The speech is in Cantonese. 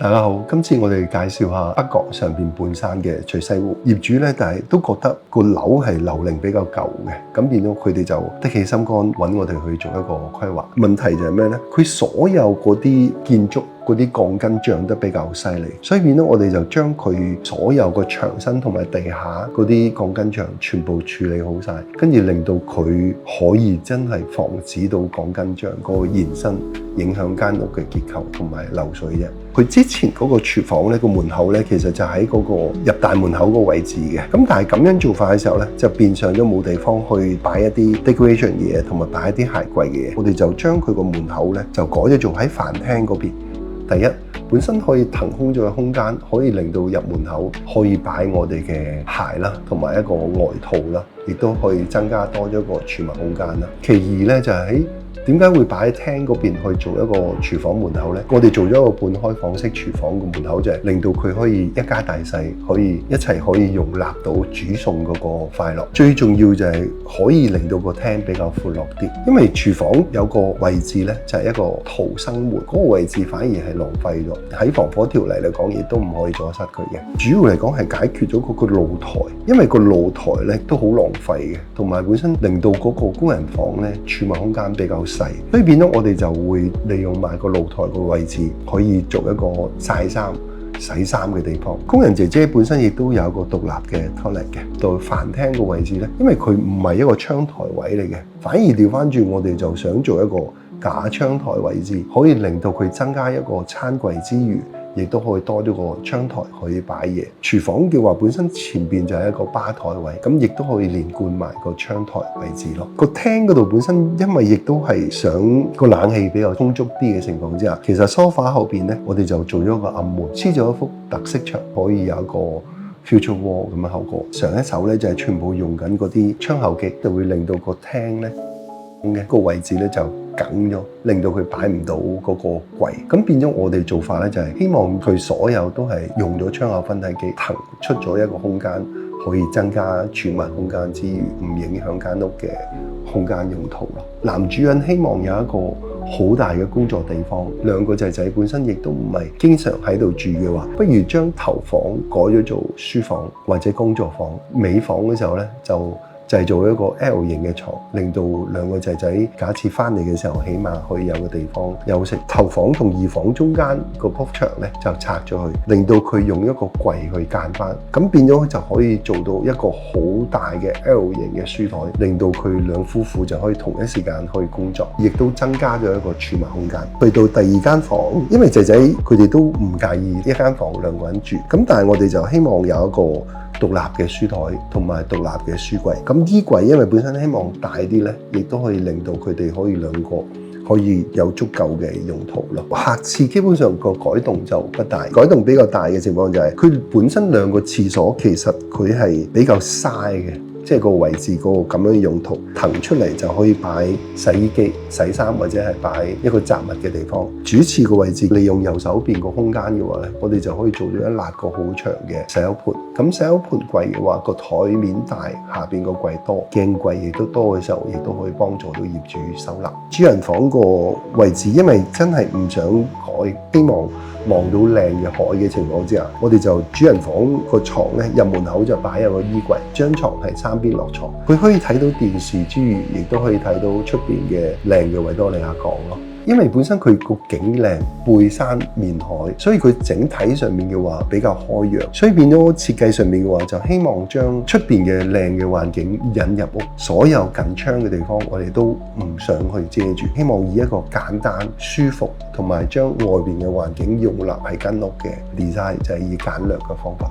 大家好，今次我哋介紹下北角上邊半山嘅翠西湖。業主咧，但係都覺得個樓係樓齡比較舊嘅，咁變咗佢哋就的起心肝揾我哋去做一個規劃。問題就係咩呢？佢所有嗰啲建築嗰啲鋼筋漲得比較犀利，所以變咗我哋就將佢所有個牆身同埋地下嗰啲鋼筋牆全部處理好晒，跟住令到佢可以真係防止到鋼筋牆嗰個延伸，影響間屋嘅結構同埋漏水啫。佢之前嗰個廚房咧，個門口咧，其實就喺嗰個入大門口個位置嘅。咁但係咁樣做法嘅時候咧，就變相咗冇地方去擺一啲 decoration 嘢，同埋擺一啲鞋櫃嘅嘢。我哋就將佢個門口咧就改咗做喺飯廳嗰邊。第一，本身可以騰空咗嘅空間，可以令到入門口可以擺我哋嘅鞋啦，同埋一個外套啦，亦都可以增加多咗個儲物空間啦。其二咧就係點解會擺喺廳嗰邊去做一個廚房門口呢？我哋做咗一個半開放式廚房嘅門口，就係令到佢可以一家大細可以一齊可以容納到煮餸嗰個快樂。最重要就係可以令到個廳比較闊落啲，因為廚房有個位置呢，就係一個逃生門，嗰個位置反而係浪費咗。喺防火條例嚟講，亦都唔可以阻塞佢嘅。主要嚟講係解決咗嗰個露台，因為個露台呢都好浪費嘅，同埋本身令到嗰個工人房呢儲物空間比較細。所以變咗我哋就會利用埋個露台個位置，可以做一個曬衫、洗衫嘅地方。工人姐姐本身亦都有一個獨立嘅 toilet 嘅。到飯廳個位置呢，因為佢唔係一個窗台位嚟嘅，反而調翻轉我哋就想做一個假窗台位置，可以令到佢增加一個餐櫃之餘，亦都可以多咗個窗台可以擺嘢。廚房嘅話本身前邊就係一個吧台位，咁亦都可以連貫埋個窗台位置咯。個廳嗰度本身因為亦都係想個冷氣比較充足啲嘅情況之下，其實梳化後邊呢，我哋就做咗個暗門，黐咗一幅特色牆，可以有一個 future wall 咁嘅效果。上一手呢，就係全部用緊嗰啲窗口機，就會令到個廳呢嘅個位置呢就緊咗，令到佢擺唔到嗰個櫃。咁變咗我哋做法咧，就係希望佢所有都係用咗窗口分體機騰出咗一個空間，可以增加儲物空間之餘，唔影響間屋嘅空間用途咯。男主人希望有一個好大嘅工作地方，兩個仔仔本身亦都唔係經常喺度住嘅話，不如將頭房改咗做書房或者工作房，尾房嘅時候咧就製造一個 L 型嘅床，令到兩個仔仔假設翻嚟嘅時候，起碼可以有個地方休息。頭房同二房中間個鋪牆咧就拆咗佢，令到佢用一個櫃去間翻，咁變咗就可以做到一個好大嘅 L 型嘅書台，令到佢兩夫婦就可以同一時間可以工作，亦都增加咗一個儲物空間。去到第二間房，因為仔仔佢哋都唔介意一間房兩個人住，咁但係我哋就希望有一個獨立嘅書台同埋獨立嘅書櫃。咁衣櫃因為本身希望大啲呢，亦都可以令到佢哋可以兩個可以有足夠嘅用途咯。客廁基本上個改動就不大，改動比較大嘅情況就係佢本身兩個廁所其實佢係比較嘥嘅。即係個位置嗰個咁樣嘅用途，騰出嚟就可以擺洗衣機、洗衫或者係擺一個雜物嘅地方。主廁個位置利用右手邊個空間嘅話咧，我哋就可以做咗一辣個好長嘅洗手盤。咁洗手盤櫃嘅話，個台面大，下邊個櫃多，鏡櫃亦都多嘅時候，亦都可以幫助到業主收納。主人房個位置，因為真係唔想改，希望望到靚嘅海嘅情況之下，我哋就主人房個床咧入門口就擺有個衣櫃，張床係三邊落床，佢可以睇到電視之餘，亦都可以睇到出邊嘅靚嘅維多利亞港咯。因為本身佢個景靚，背山面海，所以佢整體上面嘅話比較開揚，所以變咗設計上面嘅話就希望將出邊嘅靚嘅環境引入屋，所有近窗嘅地方我哋都唔想去遮住，希望以一個簡單舒服同埋將外邊嘅環境容納喺間屋嘅 design，就係以簡略嘅方法。